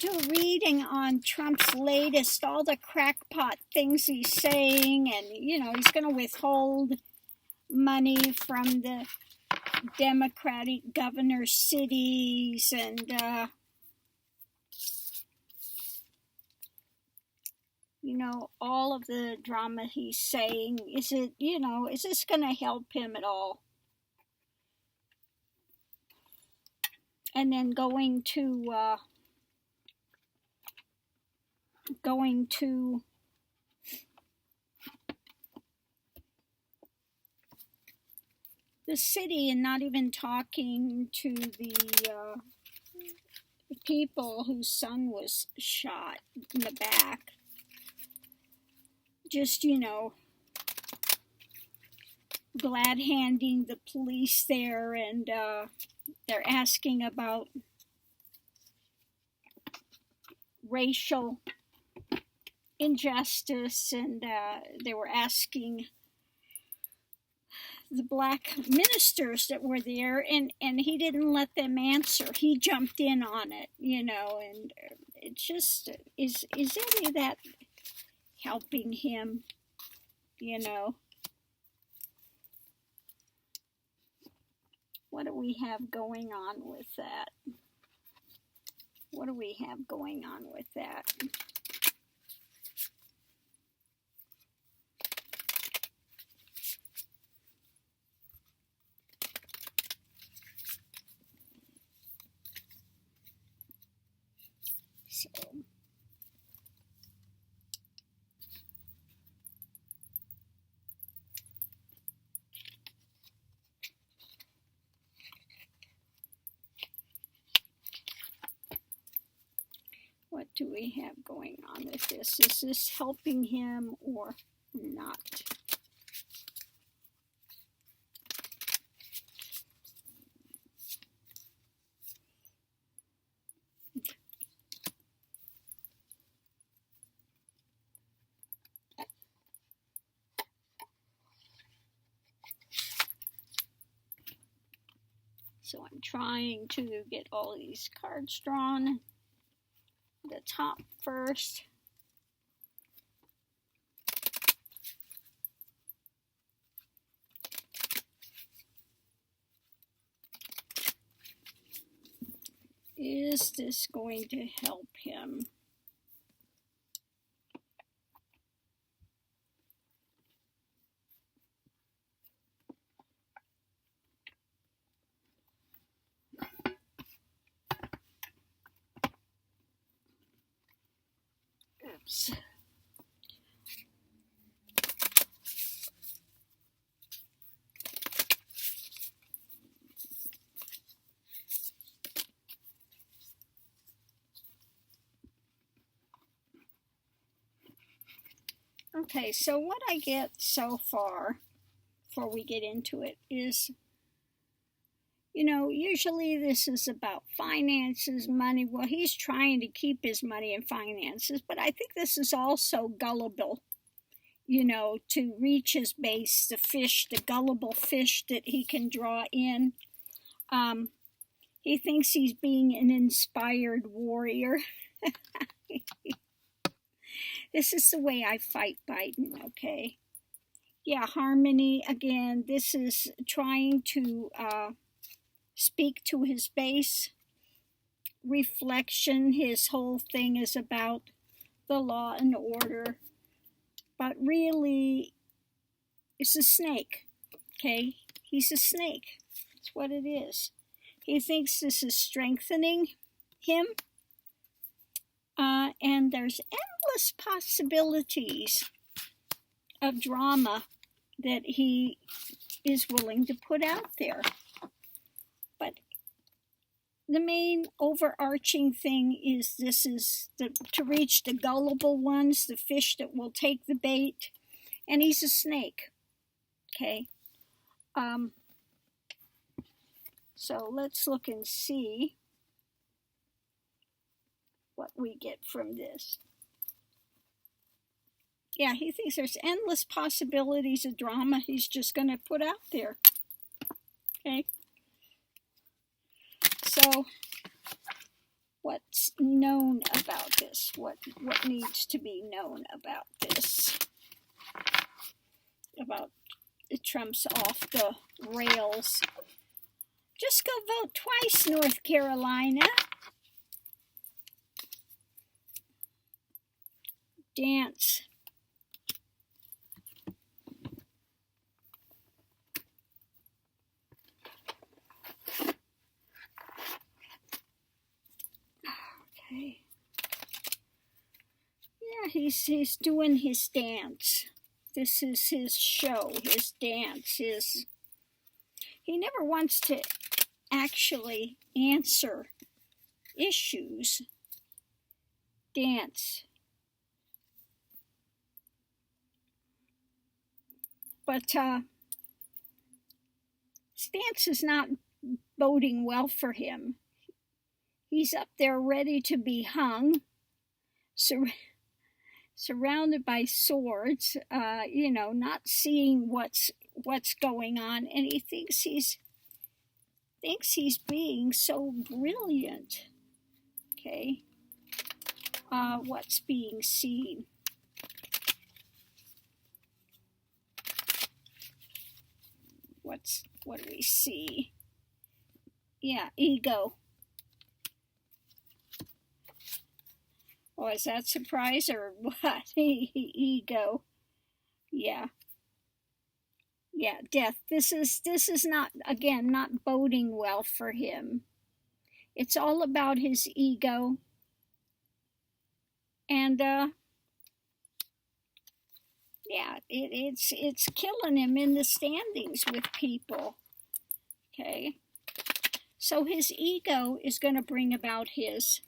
do a reading on Trump's latest, all the crackpot things he's saying, and, he's going to withhold money from the Democratic governor cities, and, all of the drama he's saying. Is this going to help him at all? And then going to the city and not even talking to the people whose son was shot in the back. Just, glad handing the police there, and they're asking about racial injustice, and they were asking the black ministers that were there, and he didn't let them answer. He jumped in on it, and it just, is any of that helping him, What do we have going on with that? So, what do we have going on with this? Is this helping him or not? So I'm trying to get all these cards drawn. The top first. Is this going to help him? Oops. Okay, so what I get so far, before we get into it, is, usually this is about finances, money. Well, he's trying to keep his money and finances, but I think this is also gullible, to reach his base, the gullible fish that he can draw in. He thinks he's being an inspired warrior. This is the way I fight Biden, okay? Yeah, harmony, again, this is trying to speak to his base. Reflection, his whole thing is about the law and order. But really, it's a snake, okay? He's a snake. That's what it is. He thinks this is strengthening him. And there's endless possibilities of drama that he is willing to put out there. But the main overarching thing is this is to reach the gullible ones, the fish that will take the bait, and he's a snake, okay? So let's look and see what we get from this. Yeah, he thinks there's endless possibilities of drama he's just going to put out there. Okay? So, what's known about this, what needs to be known about this, about Trump's off the rails. Just go vote twice, North Carolina. Dance. Okay. Yeah, he's doing his dance. This is his show, his dance, he never wants to actually answer issues. Dance. But stance is not boding well for him. He's up there ready to be hung, surrounded by swords, not seeing what's going on, and he thinks he's being so brilliant. Okay, what's being seen? What do we see? Yeah, ego. Oh, is that surprise or what? Ego. Yeah. Yeah, death. This is not, again, not boding well for him. It's all about his ego. And yeah, it's killing him in the standings with people. Okay. So his ego is going to bring about his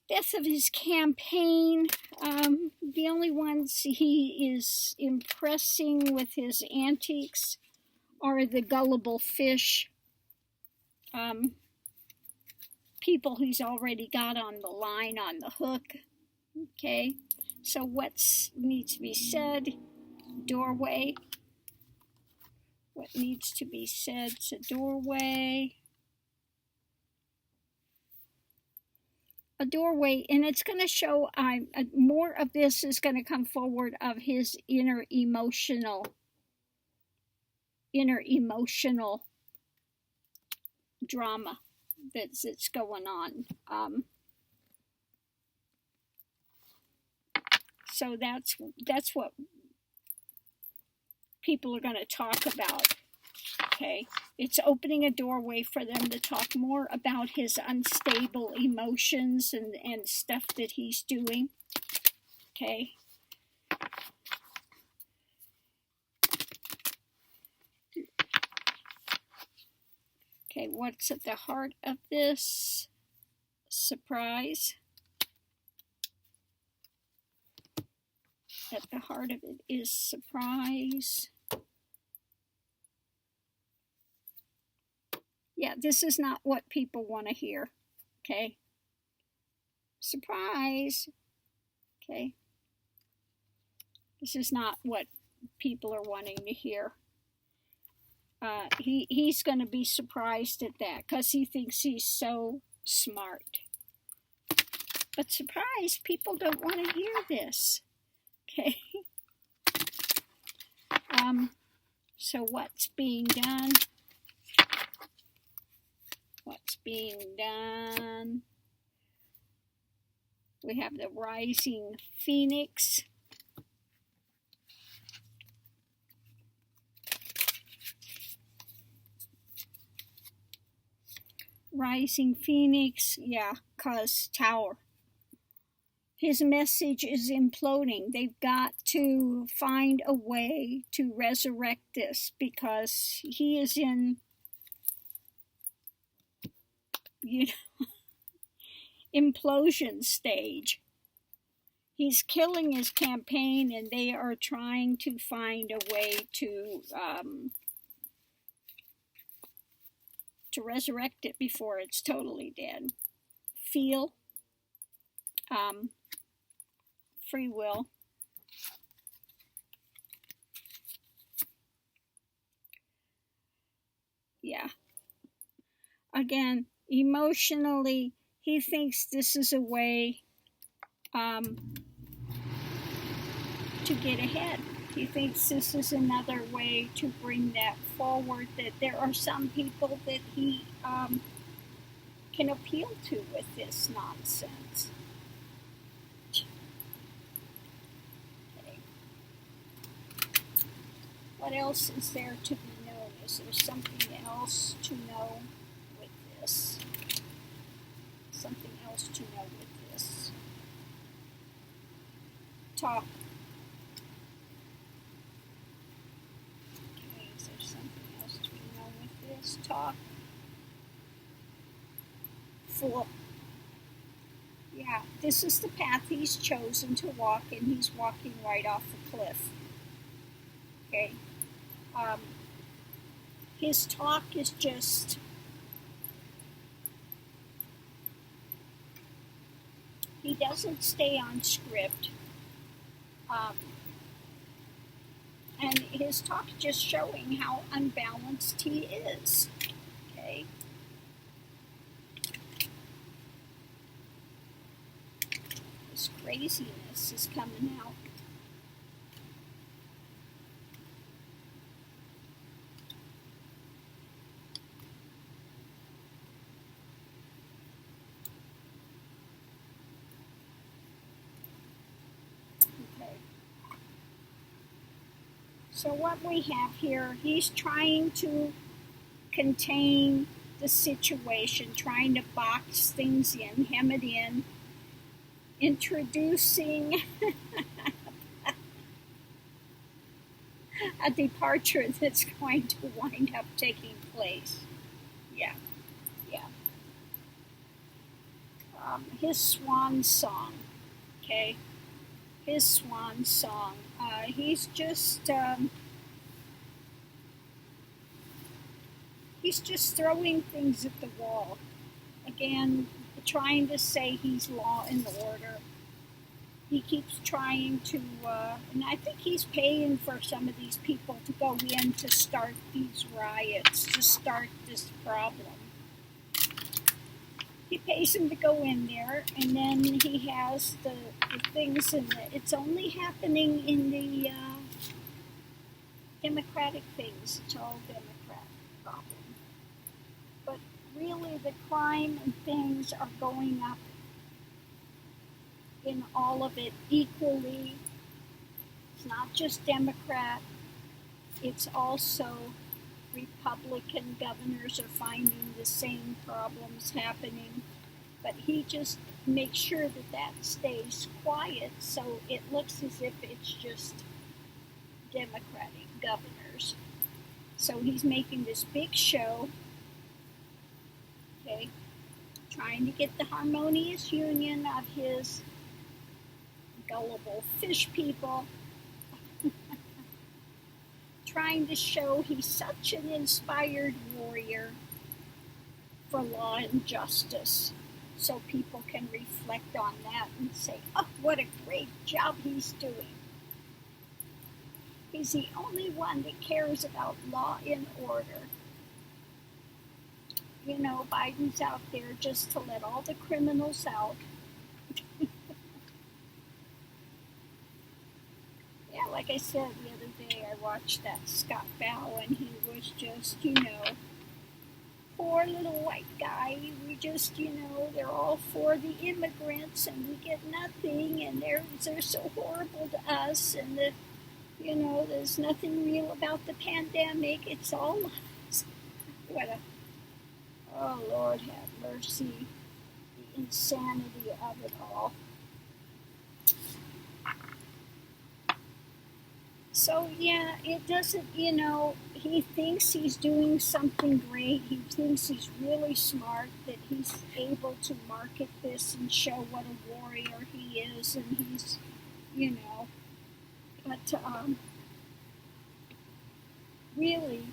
death of his campaign. The only ones he is impressing with his antiques are the gullible fish, people he's already got on the line, on the hook. Okay, so what needs to be said? Doorway. What needs to be said? It's a doorway. A doorway, and it's going to show more of this is going to come forward of his inner emotional drama that's going on. So that's what people are going to talk about. Okay, it's opening a doorway for them to talk more about his unstable emotions and stuff that he's doing. Okay. Okay, what's at the heart of this? Surprise. At the heart of it is surprise. Yeah, this is not what people want to hear. Okay. Surprise. Okay. This is not what people are wanting to hear. He's going to be surprised at that because he thinks he's so smart. But surprise, people don't want to hear this. Okay. So what's being done? What's being done? We have the rising phoenix. Rising phoenix, yeah, cause tower. His message is imploding. They've got to find a way to resurrect this because he is in, implosion stage. He's killing his campaign, and they are trying to find a way to resurrect it before it's totally dead. Feel, free will. Yeah. Again, Emotionally, he thinks this is a way to get ahead. He thinks this is another way to bring that forward, that there are some people that he can appeal to with this nonsense. Okay. What else is there to be known? Is there something else to know with this? Something else to know with this. Talk. Okay, is there something else to be known with this? Talk. Fool. Yeah, this is the path he's chosen to walk, and he's walking right off the cliff. Okay. His talk is just, he doesn't stay on script. And his talk just showing how unbalanced he is. Okay. This craziness is coming out. Okay. So what we have here, he's trying to contain the situation, trying to box things in, hem it in, introducing a departure that's going to wind up taking place. Yeah. His swan song, okay? His swan song. He's just throwing things at the wall. Again, trying to say he's law and order. He keeps trying to, and I think he's paying for some of these people to go in to start these riots, to start this problem. He pays them to go in there, and then he has the things in the, it's only happening in the democratic things. It's all Democrat problem. But really the crime and things are going up in all of it equally. It's not just Democrat, it's also Republican governors are finding the same problems happening, but he just makes sure that that stays quiet so it looks as if it's just Democratic governors. So he's making this big show, okay, trying to get the harmonious union of his gullible fish people, trying to show he's such an inspired warrior for law and justice, so people can reflect on that and say, oh, what a great job he's doing. He's the only one that cares about law and order. You know, Biden's out there just to let all the criminals out. Yeah, like I said the other day, I watched that Scott Bow, and he was just, poor little white guy. We just, they're all for the immigrants, and we get nothing, and they're so horrible to us, and there's nothing real about the pandemic. It's all lies. Oh Lord have mercy, the insanity of it all. So yeah, it doesn't, he thinks he's doing something great. He thinks he's really smart, that he's able to market this and show what a warrior he is, and he's, but really,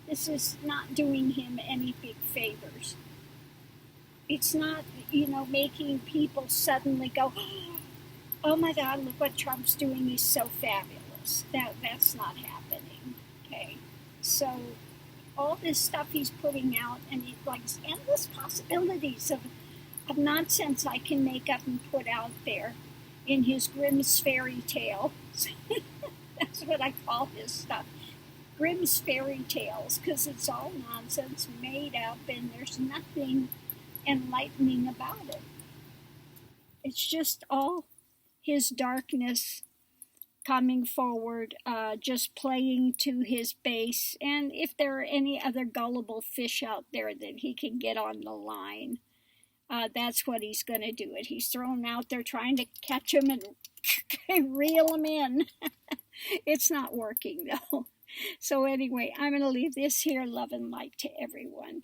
this is not doing him any big favors. It's not, making people suddenly go, oh my God, look what Trump's doing, he's so fabulous. That's not happening, okay? So all this stuff he's putting out, and he likes endless possibilities of nonsense I can make up and put out there in his Grimm's fairy tale. That's what I call his stuff. Grimm's fairy tales, because it's all nonsense made up and there's nothing enlightening about it. It's just all his darkness coming forward, just playing to his base. And if there are any other gullible fish out there that he can get on the line, that's what he's going to do. It. He's thrown out there trying to catch them and reel them in. It's not working, though. So anyway, I'm going to leave this here. Love and light to everyone.